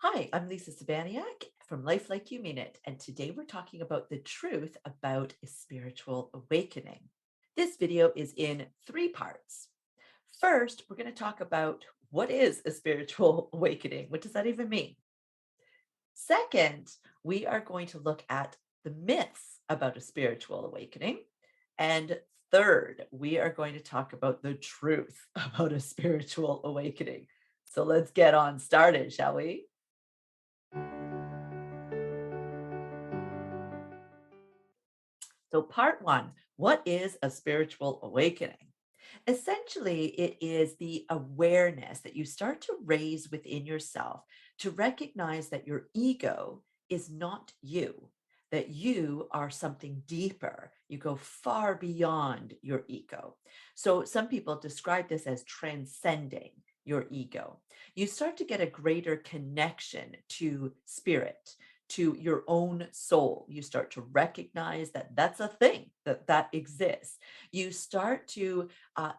Hi, I'm Lisa Sabaniak from Life Like You Mean It, and today we're talking about the truth about a spiritual awakening. This video is in three parts. First, we're going to talk about what is a spiritual awakening? What does that even mean? Second, we are going to look at the myths about a spiritual awakening. And third, we are going to talk about the truth about a spiritual awakening. So let's get on started, shall we? So, part one, what is a spiritual awakening? Essentially, it is the awareness that you start to raise within yourself to recognize that your ego is not you, that you are something deeper. You go far beyond your ego. So, some people describe this as transcending your ego. You start to get a greater connection to spirit, to your own soul. You start to recognize that that's a thing, that exists. You start to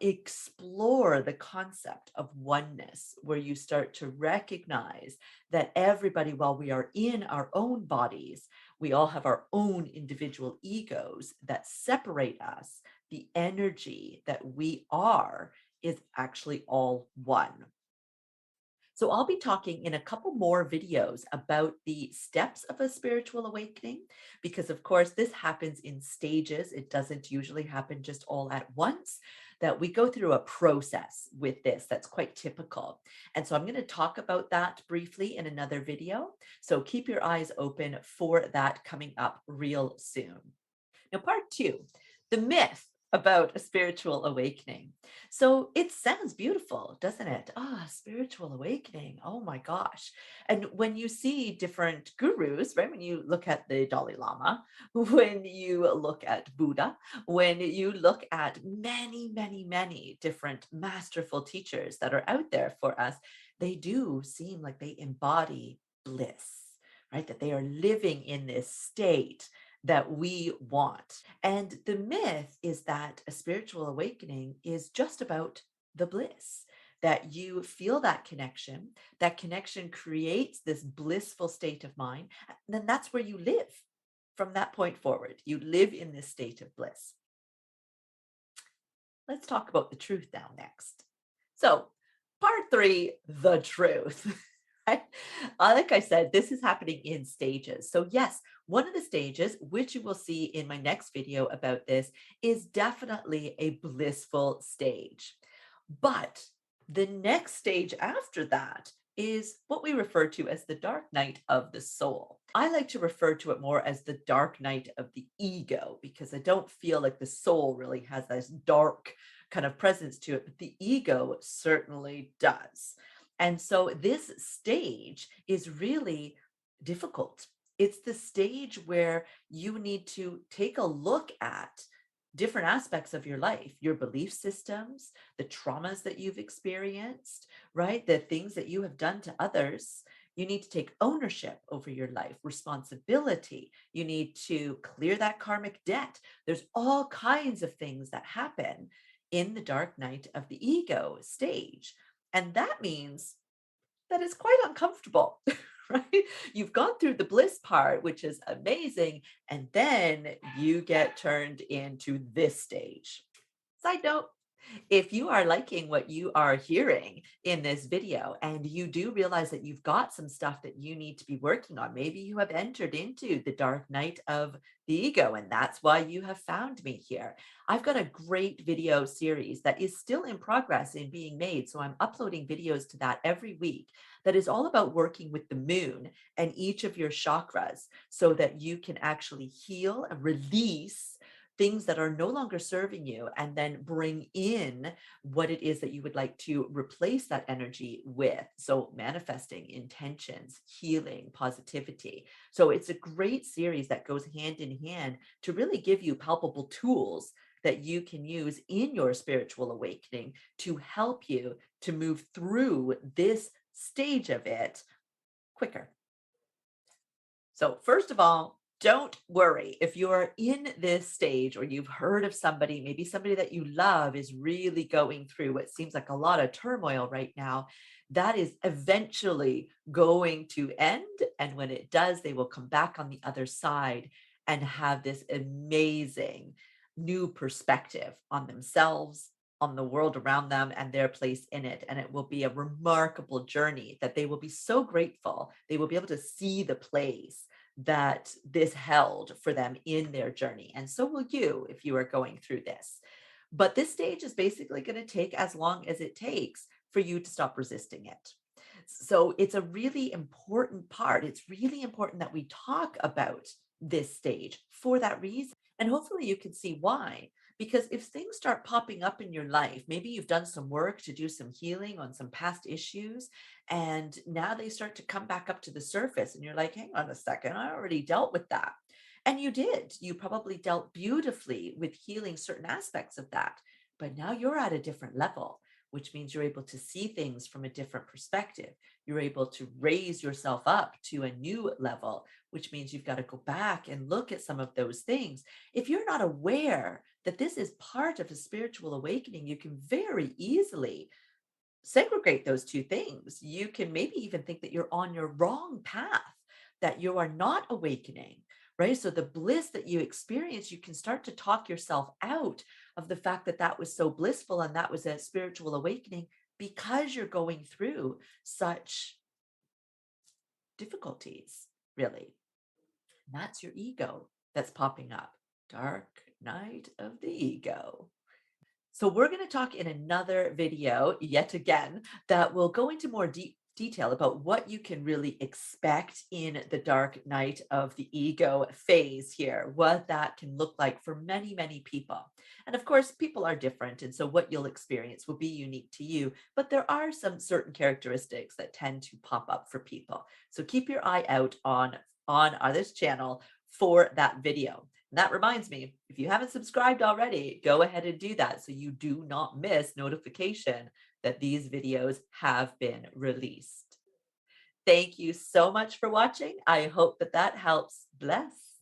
explore the concept of oneness, where you start to recognize that everybody, while we are in our own bodies, we all have our own individual egos that separate us. The energy that we are is actually all one. So I'll be talking in a couple more videos about the steps of a spiritual awakening, because of course this happens in stages. It doesn't usually happen just all at once, that we go through a process with this that's quite typical. And so I'm going to talk about that briefly in another video. So keep your eyes open for that coming up real soon. Now, part two, the myth about a spiritual awakening. So it sounds beautiful, doesn't it? Ah, spiritual awakening. Oh my gosh. And when you see different gurus, right? When you look at the Dalai Lama, when you look at Buddha, when you look at many, many, many different masterful teachers that are out there for us, they do seem like they embody bliss, right? That they are living in this state that we want. And the myth is that a spiritual awakening is just about the bliss, that you feel that connection creates this blissful state of mind, and then that's where you live from that point forward. You live in this state of bliss. Let's talk about the truth now next. So, part three, the truth. Right? Like I said, this is happening in stages. So, yes, one of the stages, which you will see in my next video about this, is definitely a blissful stage. But the next stage after that is what we refer to as the dark night of the soul. I like to refer to it more as the dark night of the ego, because I don't feel like the soul really has this dark kind of presence to it, but the ego certainly does. And so this stage is really difficult. It's the stage where you need to take a look at different aspects of your life, your belief systems, the traumas that you've experienced, right? The things that you have done to others. You need to take ownership over your life, responsibility. You need to clear that karmic debt. There's all kinds of things that happen in the dark night of the ego stage. And that means that is quite uncomfortable, right? You've gone through the bliss part, which is amazing, and then you get turned into this stage. Side note, if you are liking what you are hearing in this video and you do realize that you've got some stuff that you need to be working on, maybe you have entered into the dark night of the ego, and that's why you have found me here. I've got a great video series that is still in progress in being made. So I'm uploading videos to that every week that is all about working with the moon and each of your chakras so that you can actually heal and release things that are no longer serving you, and then bring in what it is that you would like to replace that energy with. So, manifesting intentions, healing, positivity. So, it's a great series that goes hand in hand to really give you palpable tools that you can use in your spiritual awakening to help you to move through this stage of it quicker. So, first of all, don't worry if you're in this stage or you've heard of somebody, maybe somebody that you love is really going through what seems like a lot of turmoil right now. that is eventually going to end. And when it does, they will come back on the other side and have this amazing new perspective on themselves, on the world around them, and their place in it. And it will be a remarkable journey that they will be so grateful. They will be able to see the place that this held for them in their journey. And so will you if you are going through this. But this stage is basically going to take as long as it takes for you to stop resisting it. So it's a really important part. It's really important that we talk about this stage for that reason. And hopefully you can see why. Because if things start popping up in your life, maybe you've done some work to do some healing on some past issues, and now they start to come back up to the surface, and you're like, hang on a second, I already dealt with that. And you did. You probably dealt beautifully with healing certain aspects of that. But now you're at a different level, which means you're able to see things from a different perspective. You're able to raise yourself up to a new level, which means you've got to go back and look at some of those things. If you're not aware that this is part of a spiritual awakening, you can very easily segregate those two things. You can maybe even think that you're on your wrong path, that you are not awakening, right? So the bliss that you experience, you can start to talk yourself out of the fact that that was so blissful and that was a spiritual awakening because you're going through such difficulties, really. And that's your ego that's popping up. Dark night of the ego. So we're going to talk in another video yet again that will go into more detail about what you can really expect in the dark night of the ego phase here, what that can look like for many, many people. And of course, people are different. And so what you'll experience will be unique to you, but there are some certain characteristics that tend to pop up for people. So keep your eye out on this channel for that video. And that reminds me, if you haven't subscribed already, go ahead and do that so you do not miss notification that these videos have been released. Thank you so much for watching. I hope that that helps. Bless.